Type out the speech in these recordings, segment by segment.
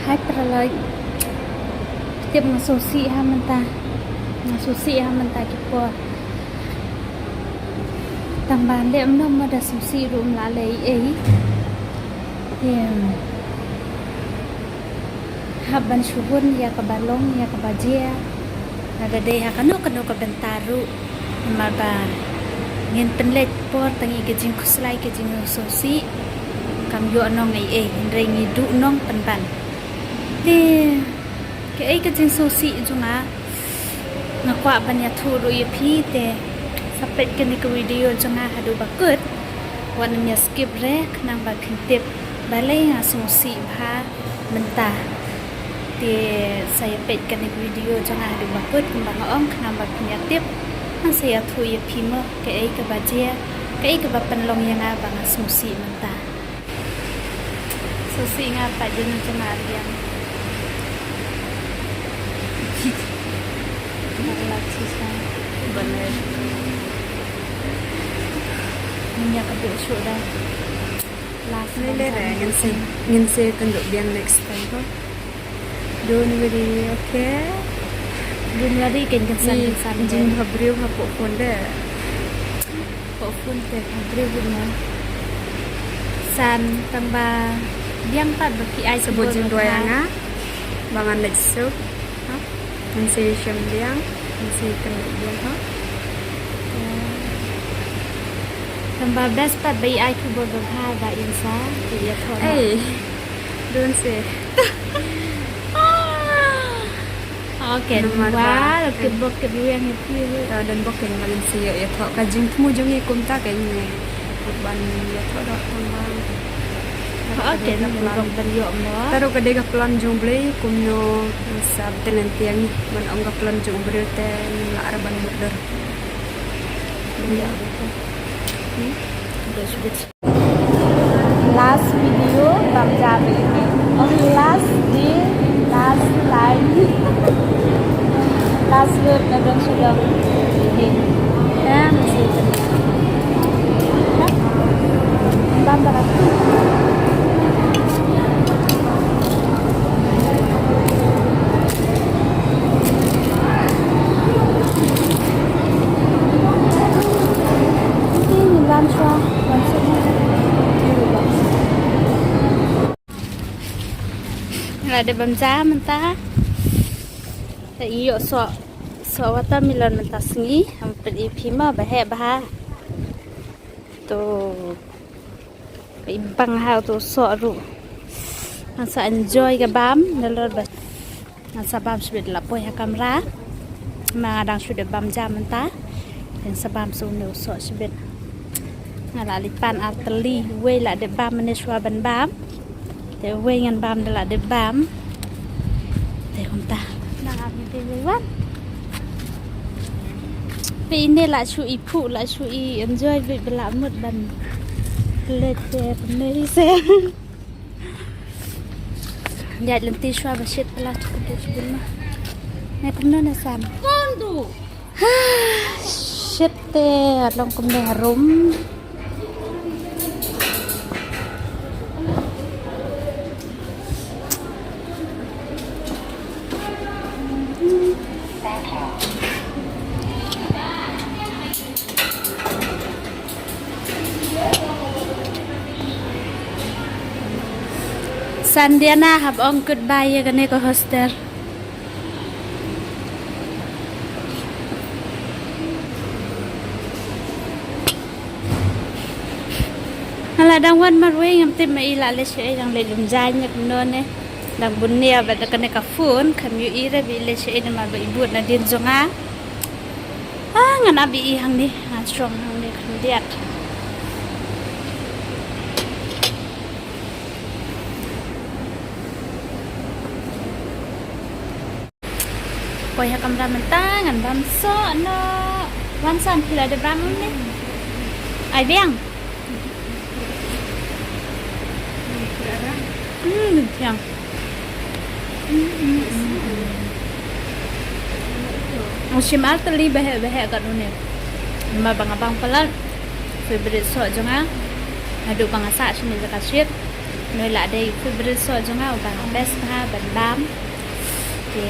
hai peralai tiap ngasusi kipo tambahan lem nom ada susi rum lalai haban syubun ya ke balong ya ke bajia ada deh kanu ke bentaru mabar ngin penlet por tangi ke jing kuslai ke jing susi kam yo nong ndrei ngi du nong penban de ke ke jing susi junga ngakwa banya thuru ye phi te sapet ke ni ke video junga hadu bakut wan nya skip rek nang ba khintip balai nga susi bha mentah te saya pet ke ni video junga hadu bakut kembang ong nang ba khnya tip ang saya thu ye phi mo ke bajia ke ba penlong yang abang susi mentah susi ngapa jenis junga yang bener minyak kabel sudah last Lele ngin se kanduk biang next time ko. Don't worry, okay? belum lagi kesan Jing habriu ha po fonde. phone teh kabel benar san tambah biang pat bagi ai Sebut jing dua nga. Bangan next soup. Ha? Ngin se syam biang, ngin se kanduk biang ha. tambah best pat bagi ai ku berbha ba insa dia thon Don't say. okay wah ke bok ke biang itu Dan boken balin se ya tho ka jing thmu jong ye kumta ka ni. Ban ya tho dot tambang. okay na bok beriok mo Taro ka dega plan jong blei kumno sab tenen tiang man ong ka plan jong breu ten la arban mudar. ya last video bang jabe ini only last day last line last word na dong sudah ini masih bambara ada bamja mentah tak iyo so watermelon mentah sengi hampir ipima bah tu ibang hau tu so ru masa enjoy ke bam nelor bas masa bam sudah lapoi ha kamera mengadang sudah bamja mentah dan sebam sunu so sebet ngala lipan arteli we la de bam meneswa ban bam te we ngan bam de la de bam te konta na ami te wan pe ini la chu ipu la chu I enjoy vi bela mut ban lete pemeri se ya lenti shwa basit la chu de chuna ne pemno na sam kondu shit te long kum de harum Sandiana have on goodbye ya gane ko hostel hala dang wan marwe ngam te mai la le she dang le lum jai nyak no ne dang bunia ba da kane ka phone kham yu ire bi le she na ma ba ibut na din zonga ngana bi I hang ni strong hang ni kham diat koi ha kamera mentah ngan bam so no wan san pila de bam ni ai biang biang musim arteli behe kat dunia ma bang abang pelan favorite so jonga adu bang asa sini zakat shit nơi lại đây cứ bớt soi cho ngao bằng best ha bằng bám thì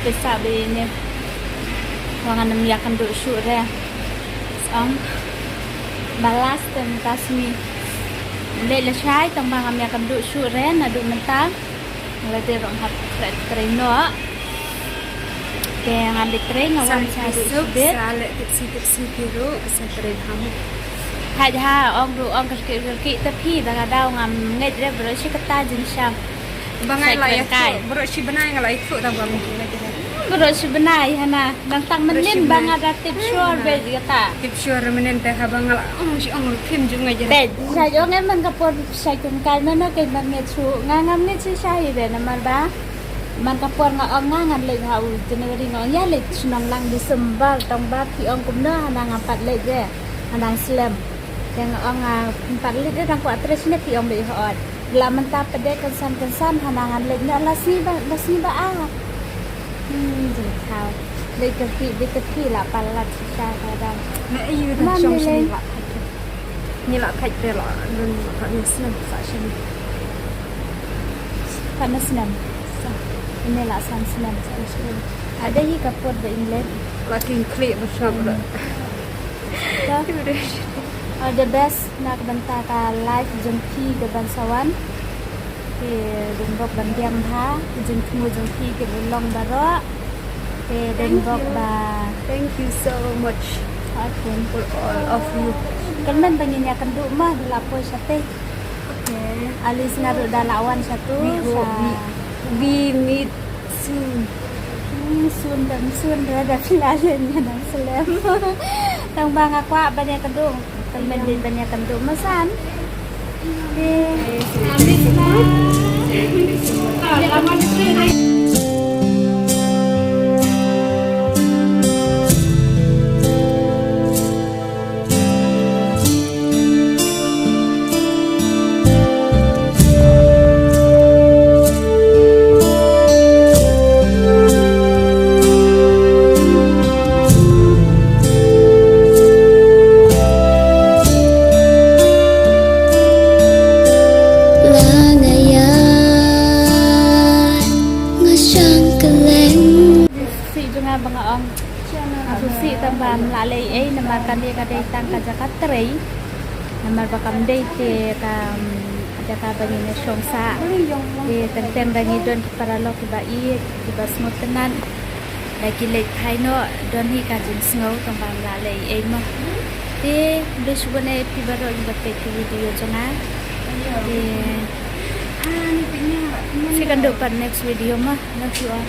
Bisa ini wangan ya kan duk syuk re xong balas tem tasmi le la chai tong bang ya kan duk syuk re na duk mentang la de rong hat treno ke ngan de tre ngawan cha duk bet sale tiksi biru kesentren kamu hai ha ong du ong ki ta phi da ga dau ngam ngai re bro shi kata jin sham bangai lah ya bro si benai ngalai itu tak bang bro si benai hana bang tang menin bang ada tip sure be kata tip sure menen teh bang ngal si ong film juga aja be sa yo ngai man kapor sai kun kai mana ke man nge chu ngam nge chi sai be na man ba man kapor nga ong ngan le hau January ngong ya le sunang lang December tong ba ki ong kum na hana ngapat le je hana slam yang ong empat le de dang ko atres ne ki ong be hot la mentah pedek kensan hanangan leknya lasi ba jadi tahu leki lah palat kita kadang nah iya dah trong sini lah ni lah khách dia lah dan kat ni senang kat sini karena senam ini lah senam ada hi kapur di England lagi klik bersama dah the best nak bentar ka live jengki ke bangsawan ke dengok bandiam ha jengki ke long baro ke dengok ba thank you so much for all of you kan men banyinya kan du mah di lapo sate okay alis ngaru dalawan satu we meet soon sun ada filalennya dan selam tang bang akwa banyak kedung temen banyak kedung mesan susi tambah melalui nama kan dia kadai tang Jakarta rei nama bakam dei te kam ada kabani ne shongsa de tentem rangi don para lo ki bai ki bas motenan lagi lek thaino don hi ka jin sngo tambah melalui ma te dus bone pi baro ibatte ki video jona de ni punya si kan do next video mah love you all